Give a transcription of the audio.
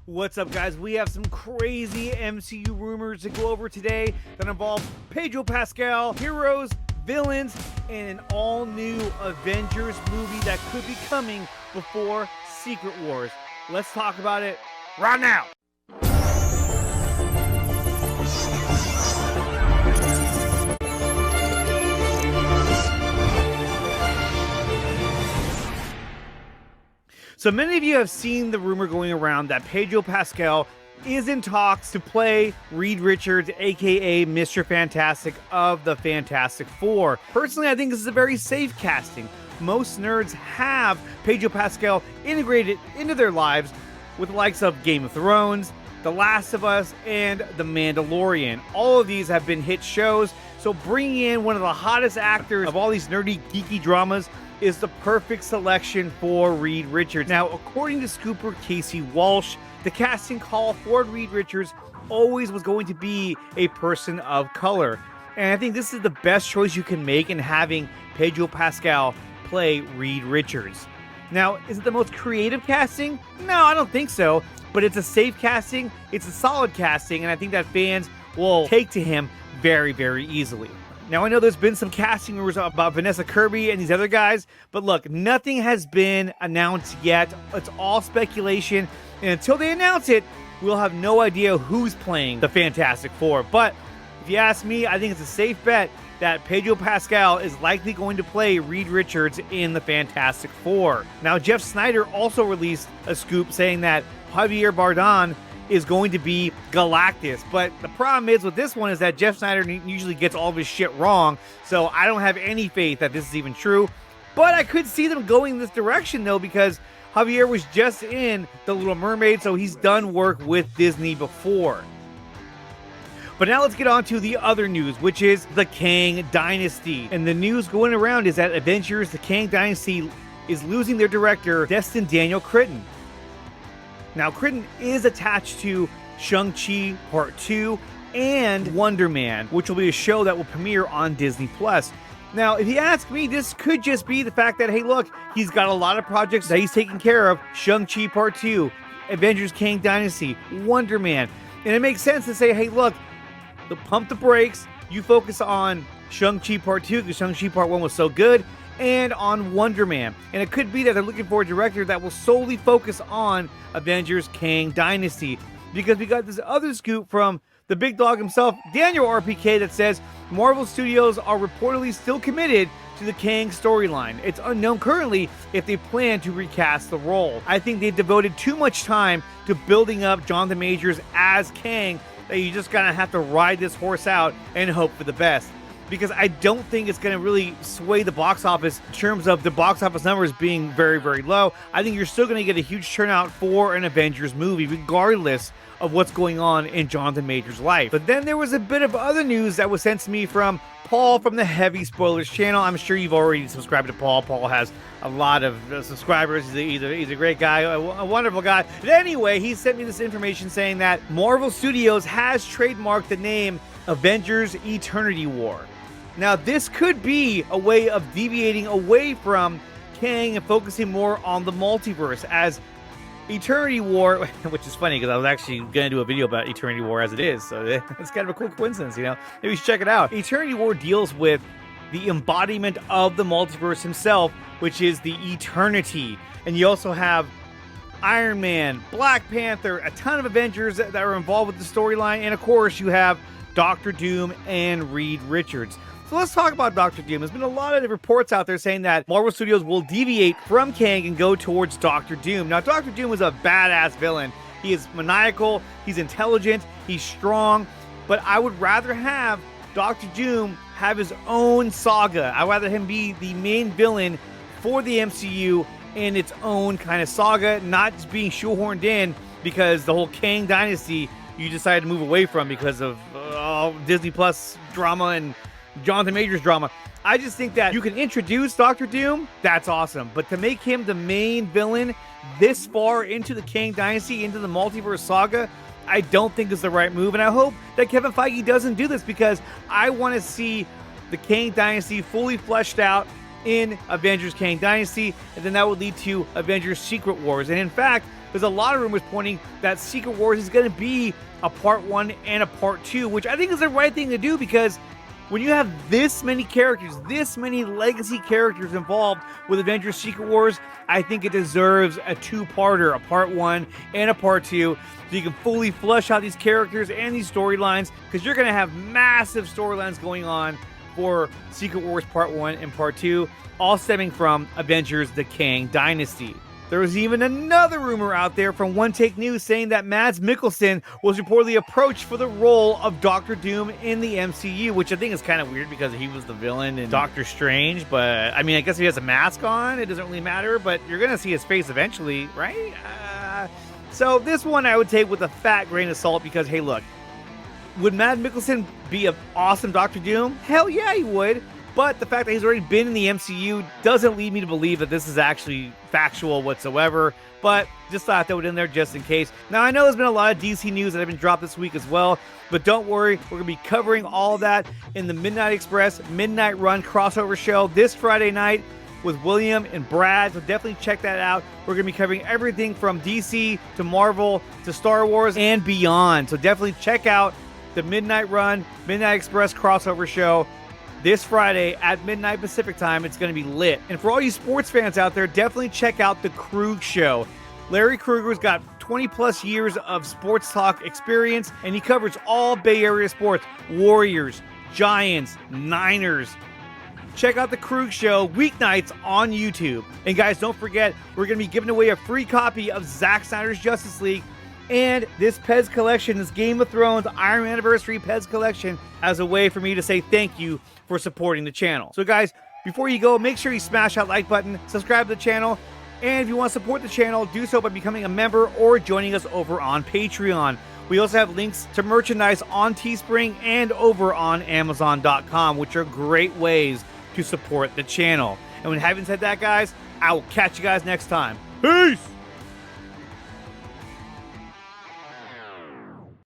What's up, guys? We have some crazy MCU rumors to go over today that involve Pedro Pascal, heroes, villains, and an all-new Avengers movie that could be coming before Secret Wars. Let's talk about it right now. So many of you have seen the rumor going around that Pedro Pascal is in talks to play Reed Richards, aka Mr. Fantastic of the Fantastic Four. Personally, I think this is a very safe casting. Most nerds have Pedro Pascal integrated into their lives with the likes of Game of Thrones, The Last of Us, and The Mandalorian. All of these have been hit shows, so bringing in one of the hottest actors of all these nerdy, geeky dramas is the perfect selection for Reed Richards. Now, according to scooper Casey Walsh, the casting call for Reed Richards always was going to be a person of color. And I think this is the best choice you can make in having Pedro Pascal play Reed Richards. Now, is it the most creative casting? No, I don't think so. But it's a safe casting, it's a solid casting, and I think that fans will take to him very, very easily. Now, I know there's been some casting rumors about Vanessa Kirby and these other guys, but look, nothing has been announced yet. It's all speculation, and until they announce it, we'll have no idea who's playing the Fantastic Four. But if you ask me, I think it's a safe bet that Pedro Pascal is likely going to play Reed Richards in the Fantastic Four. Now, Jeff Snyder also released a scoop saying that Javier Bardem is going to be Galactus. But the problem is with this one is that Jeff Snyder usually gets all of his shit wrong, so I don't have any faith that this is even true. But I could see them going this direction, though, because Javier was just in The Little Mermaid, so he's done work with Disney before. But now let's get on to the other news, which is the Kang Dynasty. And the news going around is that Avengers, the Kang Dynasty, is losing their director, Destin Daniel Cretton. Now, Cretton is attached to Shang-Chi Part 2 and Wonder Man, which will be a show that will premiere on Disney+. Now, if you ask me, this could just be the fact that, hey, look, he's got a lot of projects that he's taking care of. Shang-Chi Part 2, Avengers Kang Dynasty, Wonder Man. And it makes sense to say, hey, look, pump the brakes. You focus on Shang-Chi Part 2 because Shang-Chi Part 1 was so good, and on Wonder Man. And it could be that they're looking for a director that will solely focus on Avengers Kang Dynasty. Because we got this other scoop from the big dog himself, Daniel RPK, that says Marvel Studios are reportedly still committed to the Kang storyline. It's unknown currently if they plan to recast the role. I think they've devoted too much time to building up Jonathan Majors as Kang that you just gotta have to ride this horse out and hope for the best. Because I don't think it's going to really sway the box office in terms of the box office numbers being very, very low. I think you're still going to get a huge turnout for an Avengers movie, regardless of what's going on in Jonathan Majors' life. But then there was a bit of other news that was sent to me from Paul from the Heavy Spoilers channel. I'm sure you've already subscribed to Paul. Paul has a lot of subscribers. He's a great guy, a wonderful guy. But anyway, he sent me this information saying that Marvel Studios has trademarked the name Avengers Eternity War. Now, this could be a way of deviating away from Kang and focusing more on the multiverse, as Eternity War, which is funny because I was actually going to do a video about Eternity War as it is, so it's kind of a cool coincidence, you know? Maybe you should check it out. Eternity War deals with the embodiment of the multiverse himself, which is the Eternity. And you also have Iron Man, Black Panther, a ton of Avengers that are involved with the storyline, and of course you have Doctor Doom and Reed Richards. So let's talk about Doctor Doom. There's been a lot of reports out there saying that Marvel Studios will deviate from Kang and go towards Doctor Doom. Now, Doctor Doom is a badass villain. He is maniacal, he's intelligent, he's strong, but I would rather have Doctor Doom have his own saga. I'd rather him be the main villain for the MCU in its own kind of saga, not just being shoehorned in because the whole Kang Dynasty you decided to move away from because of Disney Plus drama and Jonathan Majors drama. I just think that you can introduce Doctor Doom, that's awesome. But to make him the main villain this far into the Kang Dynasty, into the multiverse saga, I don't think is the right move. And I hope that Kevin Feige doesn't do this because I want to see the Kang Dynasty fully fleshed out in Avengers Kang Dynasty. And then that would lead to Avengers Secret Wars. And in fact, there's a lot of rumors pointing that Secret Wars is going to be a part 1 and a part 2, which I think is the right thing to do, because when you have this many characters, this many legacy characters involved with Avengers Secret Wars, I think it deserves a two-parter, a part 1 and a part 2, so you can fully flesh out these characters and these storylines, because you're going to have massive storylines going on for Secret Wars part 1 and part 2, all stemming from Avengers the Kang Dynasty. There was even another rumor out there from One Take News saying that Mads Mikkelsen was reportedly approached for the role of Doctor Doom in the MCU, which I think is kind of weird because he was the villain in Doctor Strange. But I mean, I guess if he has a mask on, it doesn't really matter, but you're going to see his face eventually, right? So this one I would take with a fat grain of salt, because, hey, look, would Mads Mikkelsen be an awesome Doctor Doom? Hell yeah, he would. But the fact that he's already been in the MCU doesn't lead me to believe that this is actually factual whatsoever. But just thought I'd throw it in there just in case. Now, I know there's been a lot of DC news that have been dropped this week as well. But don't worry, we're going to be covering all that in the Midnight Express Midnight Run crossover show this Friday night with William and Brad. So definitely check that out. We're going to be covering everything from DC to Marvel to Star Wars and beyond. So definitely check out the Midnight Run Midnight Express crossover show this Friday at midnight Pacific time. It's going to be lit. And for all you sports fans out there, definitely check out the Krug Show. Larry Kruger's got 20 plus years of sports talk experience, and he covers all Bay Area sports: Warriors, Giants, Niners. Check out the Krug Show weeknights on YouTube. And guys, don't forget, we're going to be giving away a free copy of Zack Snyder's Justice League and this Pez collection, this Game of Thrones Iron Man Anniversary Pez collection, as a way for me to say thank you for supporting the channel. So guys, before you go, make sure you smash that like button, subscribe to the channel, and if you want to support the channel, do so by becoming a member or joining us over on Patreon. We also have links to merchandise on Teespring and over on Amazon.com, which are great ways to support the channel. And when having said that, guys, I will catch you guys next time. Peace!